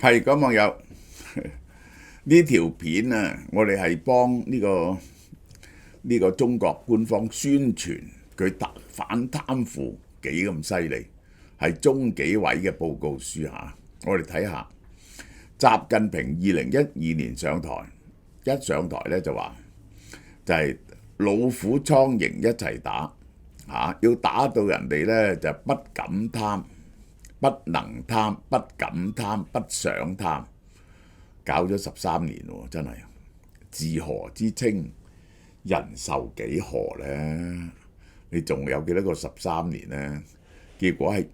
係咁網友呢條片啊，我哋係幫呢個中國官方宣傳佢反貪腐幾咁犀利，係中紀委嘅報告書嚇。我哋睇下習近平2012年上台，一上台咧就話就係老虎蒼蠅一齊打嚇，要打到人哋咧就不敢貪、不能貪、不敢貪、不想貪。搞咗13年喎，真係自何之稱？人壽幾何呢？你仲有幾多個13年呢？結果係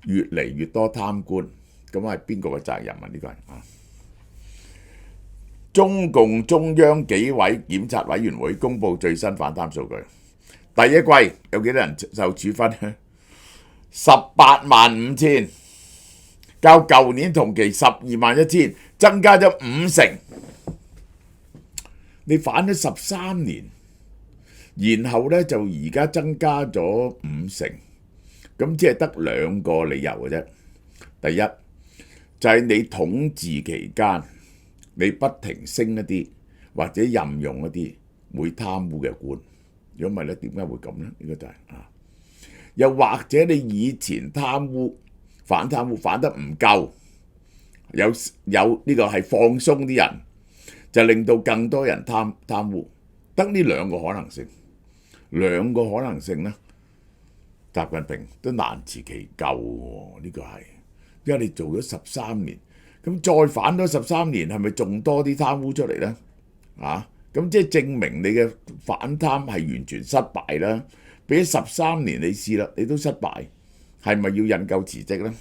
越嚟越多貪官，咁係邊個嘅責任啊？呢個係中共中央紀委檢察委員會公布最新反貪數據，第一季有幾多人受處分呢？185000，較舊年同期121000，增加咗50%。你反咗13年，然後呢就而家增加咗50%，咁只係得兩個理由嘅啫。第一就係你統治期間，你不停升一啲或者任用一啲會貪污嘅官，如果唔係咧，點解會咁呢？呢個就係又或者你以前貪污反貪污反得唔夠，有呢個係放鬆啲人，就令到更多人貪污，得呢兩個可能性。兩個可能性呢，習近平都難辭其咎喎。呢個係因為你做咗13年，咁再反咗13年，係咪仲多啲貪污出嚟呢？咁即係證明你嘅反貪係完全失敗啦。俾13年你試啦，你都失敗，係咪要引咎辭職呢？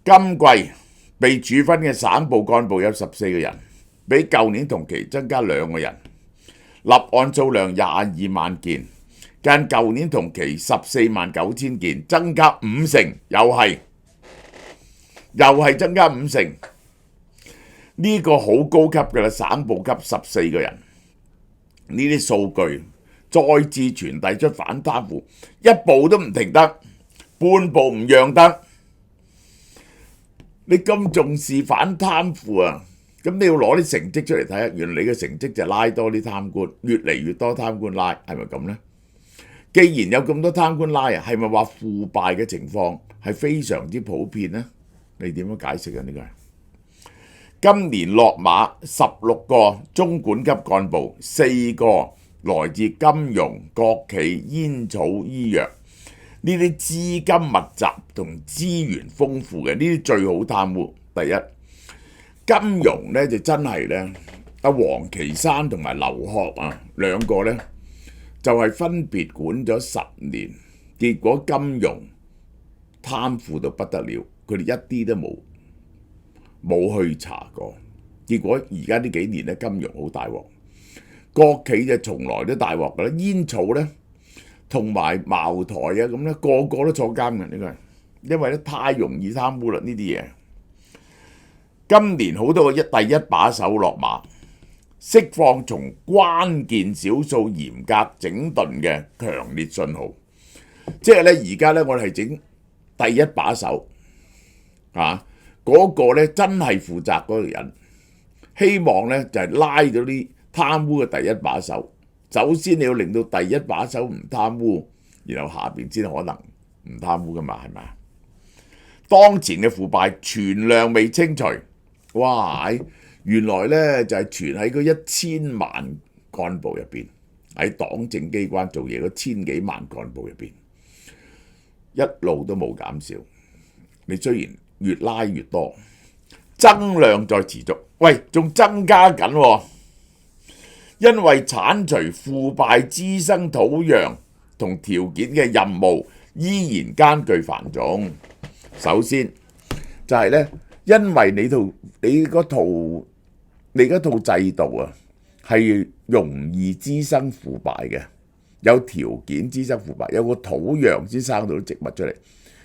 今季被處分嘅省部幹部有14個人，比舊年同期增加2個人，立案數量22萬件，間舊年同期149000件，增加50%，又係增加50%。呢個好高級嘅啦，省部級14個人，呢啲數據再次傳遞出反貪腐一步都唔停得，半步唔讓得。你咁重視反貪腐啊，咁你要攞啲成績出嚟睇下，原來你嘅成績就拉多啲貪官，越嚟越多貪官拉，係咪咁呢？既然有咁多貪官拉啊，係咪話腐敗嘅情況係非常之普遍呢？你點樣解釋啊？呢個係今年落馬16個中管級幹部，4個來自金融、國企、煙草、醫藥，呢啲資金密集同資源豐富嘅，呢啲最好貪污。第一，金融呢就真係呢，阿王岐山同埋劉鶴啊兩個呢，就係分別管咗10年，結果金融貪腐到不得了，佢哋一啲都冇去查過，結果而家呢幾年咧金融好大鑊，國企就從來都大鑊噶啦，煙草咧同埋茅台啊咁咧個個都坐監嘅，呢個係因為咧太容易貪污啦呢啲嘢。今年好多個第一把手落馬，釋放從關鍵少數嚴格整頓嘅強烈信號，即係咧而家咧我哋係整第一把手嗰個咧真係負責嗰個人，希望咧就係拉咗啲貪污嘅第一把手。首先你要令到第一把手唔貪污，然後下邊先可能唔貪污噶嘛，係咪啊？當前嘅腐敗存量未清除，哇！原來咧就係存喺嗰1000萬幹部入邊，喺黨政機關做嘢嗰1000幾萬幹部入邊，一路都冇減少。你雖然越拉越多，增量在持續，喂，仲增加緊喎，因為剷除腐敗滋生土壤同條件嘅任務依然艱巨繁重。首先就係咧，因為你嗰套制度啊，係容易滋生腐敗嘅，有條件滋生腐敗，有個土壤先生到啲植物出嚟。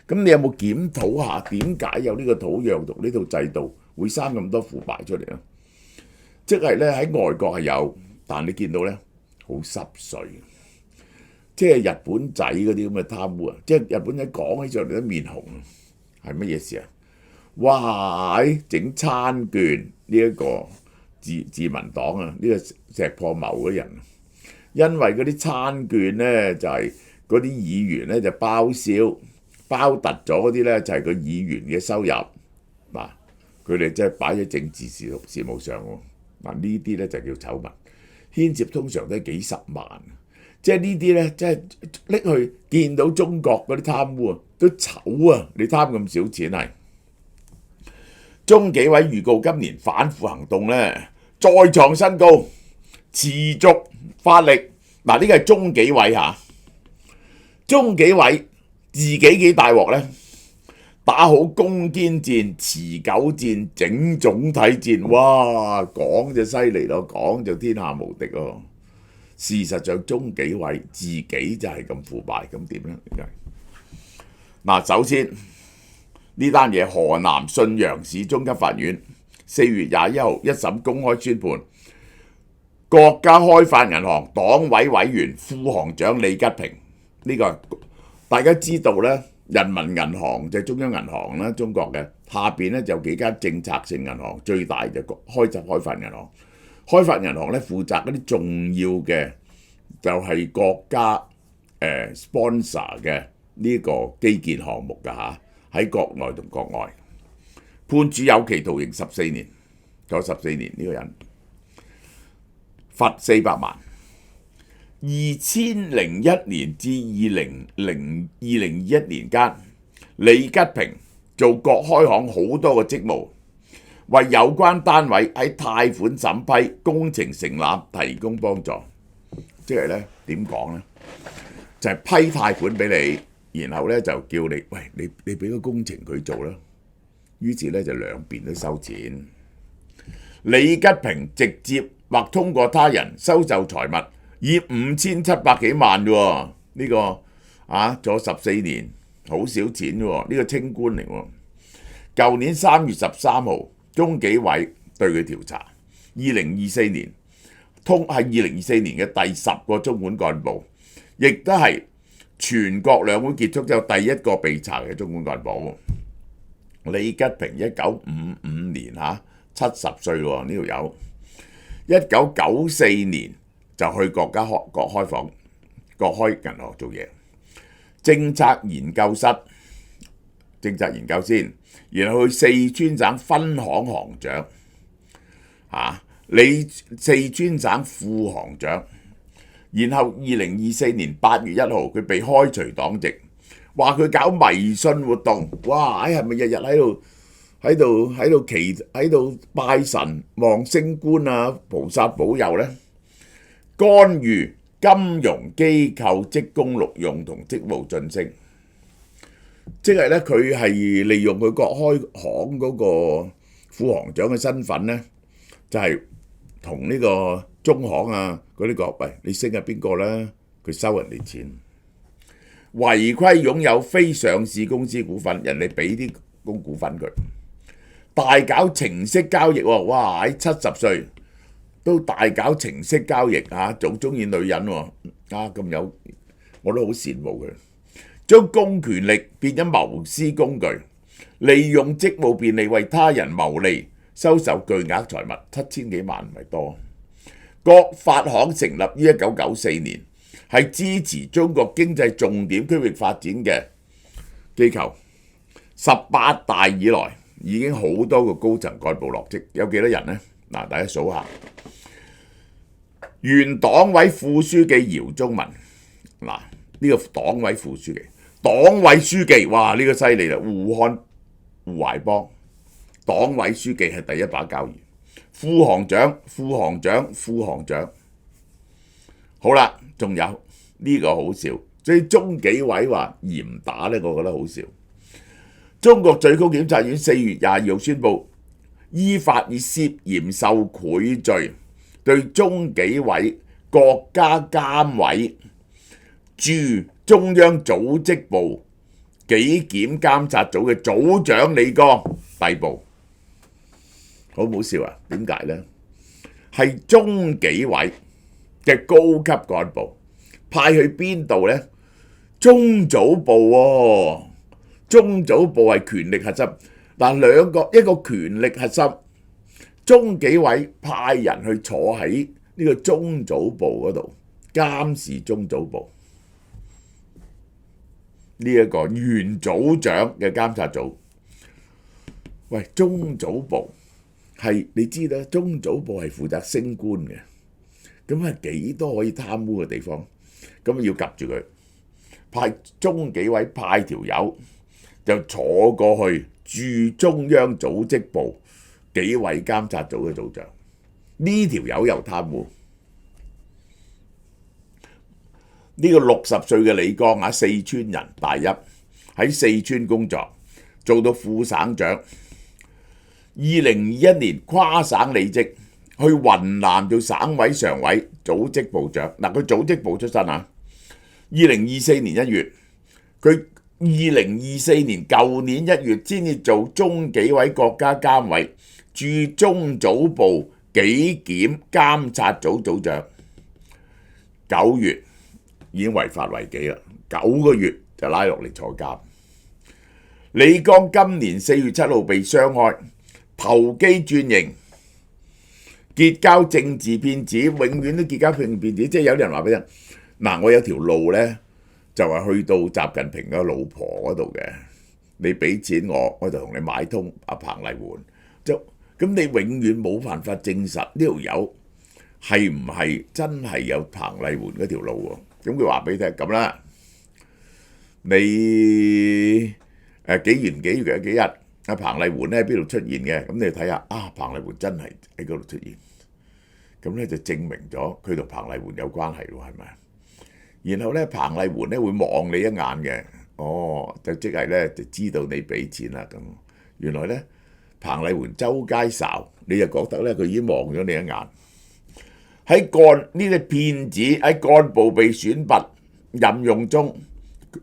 咁你有冇檢討下點解有呢個土壤同呢套制度會生咁多腐敗出嚟咧？即係咧喺外國係有，但你見到咧好濕碎，即係日本仔嗰啲咁嘅貪污啊！即係日本仔講起上嚟都面紅，係乜嘢事啊？哇！整餐券呢一個自民黨啊，呢個石破謀嘅人，因為嗰啲餐券呢，就係嗰啲議員呢，就包銷包突咗嗰啲呢，就係個議員嘅收入嗱，佢哋真係擺喺政治事務上喎。嗱，呢啲呢就叫醜聞，牽涉通常都係幾十萬，即係呢啲呢，即係拎去見到中國嗰啲貪污啊，都醜啊！你貪咁少錢係。中紀委預告今年反腐行動呢，再創新高，持續發力。嗱，呢個係中紀委嚇，中紀委自己幾大鑊呢？打好攻堅戰、持久戰、整總體戰，哇！講就犀利咯，講就天下無敵咯。事實上，中紀委自己就係咁腐敗，咁點呢？嗱，首先呢單嘢，河南信陽市中級法院4月21號一審公開宣判，國家開發銀行黨委委員、副行長李吉平，呢個大家知道呢，人民銀行就係中央銀行啦，中國嘅下邊呢就有幾間政策性銀行，最大就開發銀行。開發銀行咧負責嗰啲重要嘅就係國家sponsor 嘅呢個基建項目㗎嚇，喺國內同國外，判處有期徒刑14年，坐14年呢個人，罰400萬。2001年至2021年間，李吉平做國開行好多個職務，為有關單位喺貸款審批、工程承攬提供幫助。即係咧點講呢？就係批貸款俾你，然後咧就叫你，喂，你俾個工程佢做啦。於是咧就兩邊都收錢。李吉平直接或通過他人收受財物，以5700幾萬喎，呢個坐14年，好少錢喎，呢個清官嚟喎。舊年3月13號，中紀委對佢調查，2024年係2024年嘅第10個中管幹部，亦都係全國兩會結束之後第一個被查嘅中管幹部。李吉平1955年70歲喎，呢條友1994年就去國開銀行做嘢，政策研究先，然後去四川省分行行長，四川省副行長，然後2024年8月1號佢被開除黨籍，話佢搞迷信活動，哇！係咪日日喺度拜神望升官啊，菩薩保佑呢？干預金融機構職工錄用同職務晉升，即係咧佢係利用佢國開行嗰個副行長嘅身份咧，就係同呢個中行嗰啲講，喂，你升係邊個咧？佢收人哋錢，違規擁有非上市公司股份，人哋俾啲股份佢，大搞程式交易喎，哇！喺70歲。都大搞程式交易仲中意女人喎，咁有，我都好羨慕佢。將公權力變咗謀私工具，利用職務便利為他人謀利，收受巨額財物，7000幾萬唔係多。國發行成立於1994年，係支持中國經濟重點區域發展嘅機構。18大以來已經好多個高層幹部落職，有幾多人呢？嗱，大家數下。原黨委副書記姚宗文，呢個黨委副書記，黨委書記，哇！呢個犀利啦，胡懷邦，黨委書記係第一把交椅，副行長，好啦，仲有呢個好笑，所以中紀委話嚴打呢，我覺得好笑。中國最高檢察院4月22號宣布，依法以涉嫌受賄罪，對中紀委、國家監委駐中央組織部紀檢監察組嘅組長李剛逮捕。好唔好笑啊？點解呢？係中紀委嘅高級幹部派去邊度呢？中組部喎，中組部係權力核心，嗱，兩個一個權力核心，中紀委派人去坐喺呢個中組部嗰度監視中組部，呢一個原組長嘅監察組。喂，中組部係你知啦，中組部係負責升官嘅，咁係幾多可以貪污嘅地方，咁要及住佢，派中紀委派條友就坐過去駐中央組織部紀委監察組嘅組長，呢條友又貪污。呢個60歲嘅李剛啊，四川人大一，喺四川工作，做到副省長。2021年跨省履職，去雲南做省委常委、組織部長。嗱，佢組織部出身啊。2024年1月，佢2024年舊年1月先至做中紀委國家監委駐中組部紀檢監察組組長。9月已經違法違紀啦，9個月就拉落嚟坐監。李剛今年4月7號被雙開，投機轉型，結交政治騙子，永遠都結交騙子。即係有啲人話俾你聽，嗱，我有條路呢，就係去到習近平嘅老婆嗰度嘅，你俾錢我就同你買通阿彭麗媛。咁你永遠冇辦法證實呢條友係唔係真係有彭麗媛嗰條路喎。咁佢話俾你聽咁啦，你幾月嘅幾日，阿彭麗媛咧喺邊度出現嘅？咁你睇下啊，彭麗媛真係喺嗰度出現，咁咧就證明咗佢同彭麗媛有關係咯，係咪？然後咧，彭麗媛咧會望你一眼嘅，就即係咧就知道你俾錢啦咁。原來咧，彭麗媛周街睄，你就覺得咧佢已經望咗你一眼。喺呢啲騙子喺幹部被選拔任用中，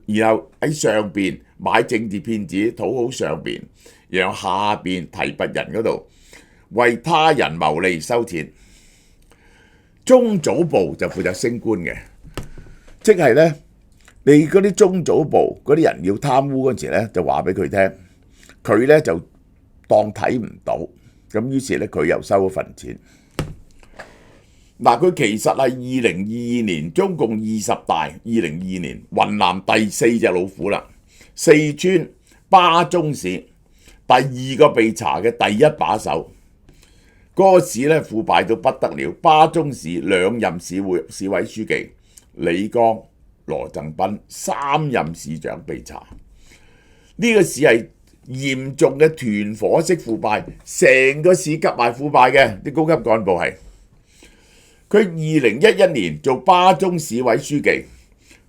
然後喺上邊買政治騙子討好上邊，然後下邊提拔人嗰度為他人謀利收錢。中組部就負責升官嘅，即係咧你嗰啲中組部嗰啲人要貪污嗰陣時咧，就話俾佢聽，佢咧就當睇唔到，咁於是咧佢又收咗份錢。嗱，佢其實係2022年中共20大，2022年雲南第4隻老虎啦。四川巴中市第2個被查嘅第1把手，嗰個市咧腐敗到不得了。巴中市2任市委書記李剛、羅贈斌，3任市長被查。呢個市係嚴重嘅團伙式腐敗，成個市急埋腐敗嘅，啲高級幹部係。佢2011年做巴中市委書記，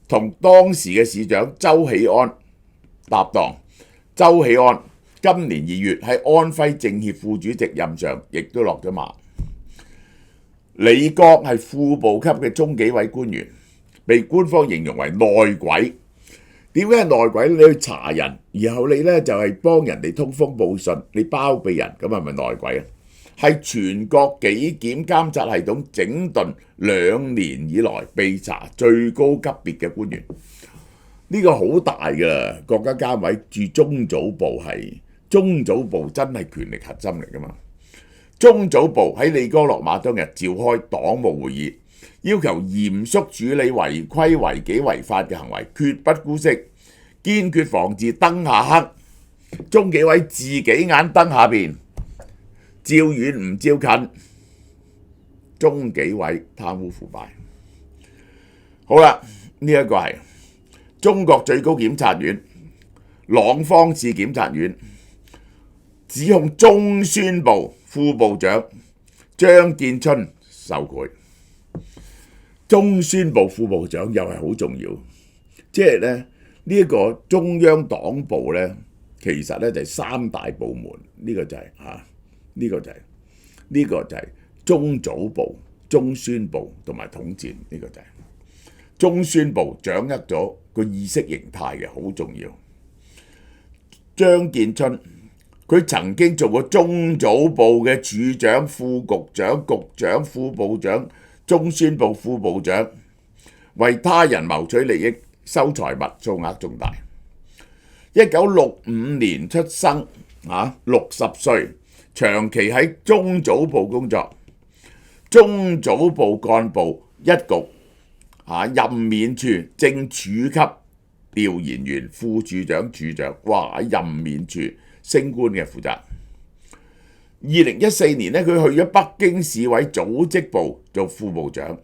同當時嘅市長周喜安搭檔。周喜安今年2月喺安徽政協副主席任上，亦都落咗馬。李剛係副部級嘅中紀委官員，被官方形容為內鬼。點解係內鬼？你去查人，然後你咧就係幫人哋通風報信，你包庇人，咁係咪內鬼啊？係全國紀檢監察系統整頓2年以來被查最高級別嘅官員，呢個好大㗎。國家監委駐中組部係中組部，真係權力核心嚟㗎嘛。中組部喺李剛落馬當日召開黨務會議，要求嚴肅處理違規違紀違法嘅行為，絕不姑息，堅決防治燈下黑。中紀委自己眼燈下邊，照遠唔照近，中紀委貪污腐敗。好啦，呢一個係中國最高檢察院廊坊市檢察院指控中宣部副部長張建春受賄。中宣部副部長又係好重要，即係咧呢一個中央黨部咧，其實咧就係3大部門，呢個就係呢個就係中組部、中宣部同埋統戰，呢個就係中宣部掌握咗個意識形態嘅，好重要。張建春佢曾經做過中組部嘅處長、副局長、局長、副部長、中宣部副部長，為他人謀取利益、收財物，數額重大。1965年出生， 60歲，長期喺中組部工作，中組部幹部一局任免處正處級調研員、副處長、處長，哇！任免處升官嘅負責。2014年咧，佢去咗北京市委組織部做副部長，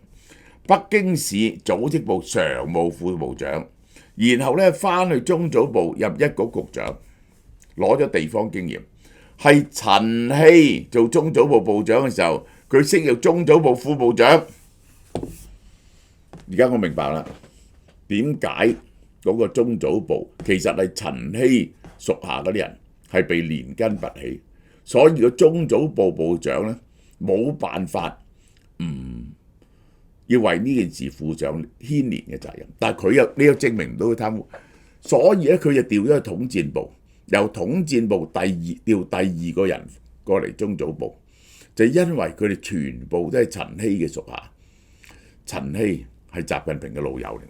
北京市組織部常務副部長，然後咧翻去中組部任一局局長，攞咗地方經驗。係陳希做中組部部長嘅時候，佢升入中組部副部長。而家我明白啦，點解嗰個中組部其實係陳希屬下嗰啲人係被連根拔起，所以個中組部部長咧冇辦法要為呢件事負上牽連嘅責任，但係你又證明唔到佢貪污，所以咧佢就調咗去統戰部，由統戰部調第二個人過嚟中組部，就因為佢哋全部都係陳希嘅屬下。陳希係習近平嘅老友嚟，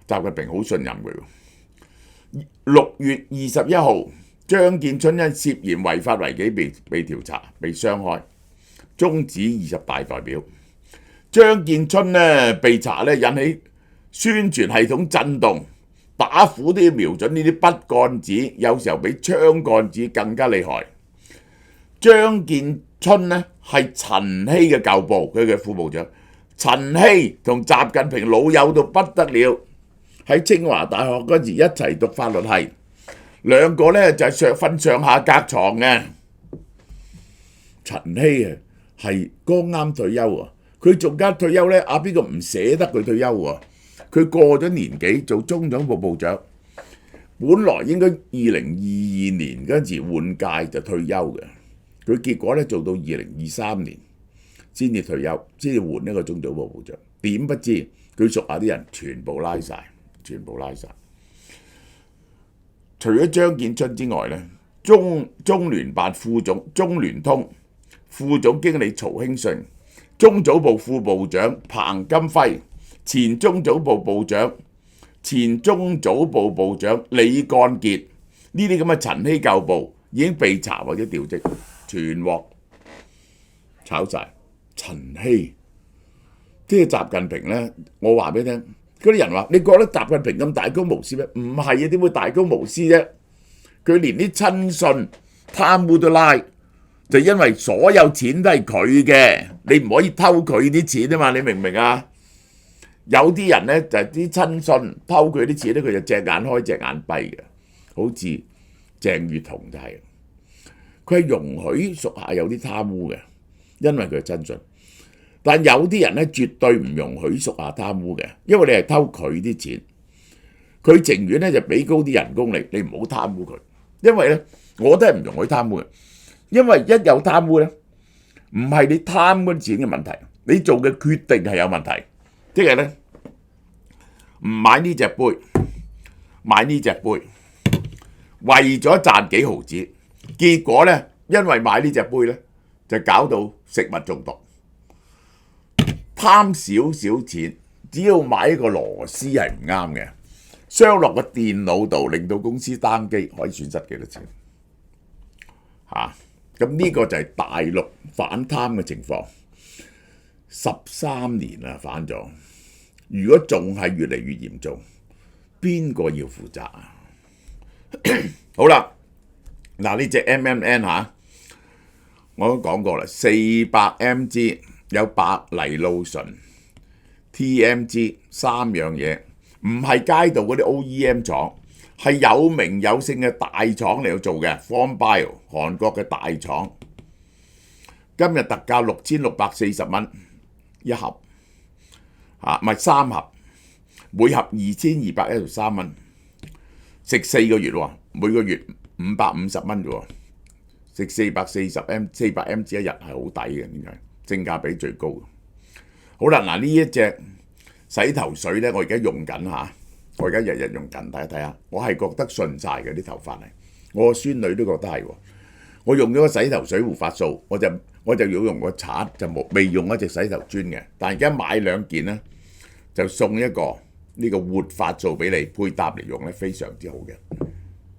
習近平好信任佢。6月21號，張建春因涉嫌違法違紀被調查，被雙開，終止20大代表。張建春呢被查呢，引起宣傳系統震動，打虎都要瞄準呢啲筆桿子，有時候比槍桿子更加厲害。張建春呢係陳希嘅舊部，佢嘅副部長。陳希同習近平老友到不得了，喺清華大學嗰時一齊讀法律系，兩個呢就係瞓上下隔床嘅。陳希係剛啱退休啊，佢仲加退休呢，邊個唔捨得佢退休啊？佢過咗年紀做中總部部長，本來應該2022年嗰陣時換屆就退休嘅，佢結果呢做到2023年。先至退休，先至換一個中組部部長。點不知佢屬下啲人全部拉晒。除咗張建春之外咧，中聯辦副總、中聯通副總經理曹興信、中組部副部長彭金輝、前中組部部長、前中組部部長李幹傑，呢啲咁嘅陳希舊部已經被查或者調職，全獲炒晒。陳希即係習近平呢，我話俾你聽，嗰啲人話你覺得習近平咁大公無私咩？唔係啊，點會大公無私啫？佢連啲親信貪污都拉，就因為所有錢都係佢嘅，你唔可以偷佢啲錢啊嘛，你明唔明啊？有啲人呢，就係啲親信偷佢啲錢咧，佢就隻眼開隻眼閉嘅，好似鄭裕彤就係，佢係容許屬下有啲貪污嘅，因為佢係親信。但有啲人咧絕對唔容許屬下貪污嘅，因為你係偷佢啲錢，佢情願咧就俾高啲人工你唔好貪污佢。因為咧我都係唔容許貪污嘅，因為一有貪污咧，唔係你貪嗰啲錢嘅問題，你做嘅決定係有問題。即係咧唔買呢隻杯，買呢隻杯，為咗賺幾毫子，結果咧因為買呢隻杯咧就搞到食物中毒。貪少少錢，只要買一個螺絲係唔啱嘅，鑲落個電腦度，令到公司單機可以損失幾多錢？咁呢個就係大陸反貪嘅情況，13年啦反咗，如果仲係越嚟越嚴重，邊個要負責啊？好啦，嗱呢隻 MMN 我都講過啦，400mg。有白藜蘆醇、TMG 3樣嘢，唔係街道嗰啲 OEM 廠，係有名有姓嘅大廠嚟做嘅 Form Bio 韓國嘅大廠。今日特價6640蚊一盒，唔係3盒，每盒2213蚊，食4個月喎，每個月550蚊啫喎，食400mg 一日係好抵嘅，點解？性價比最高。好啦，嗱呢一隻洗頭水咧，我而家用緊我而家日日用緊，大家睇下，我係覺得順晒嘅啲頭髮嚟，我個孫女都覺得係喎。我用咗個洗頭水護髮素，我就要用個刷，就未用一隻洗頭磚嘅。但係而家買2件咧，就送一個呢個活髮素俾你配搭嚟用咧，非常之好嘅。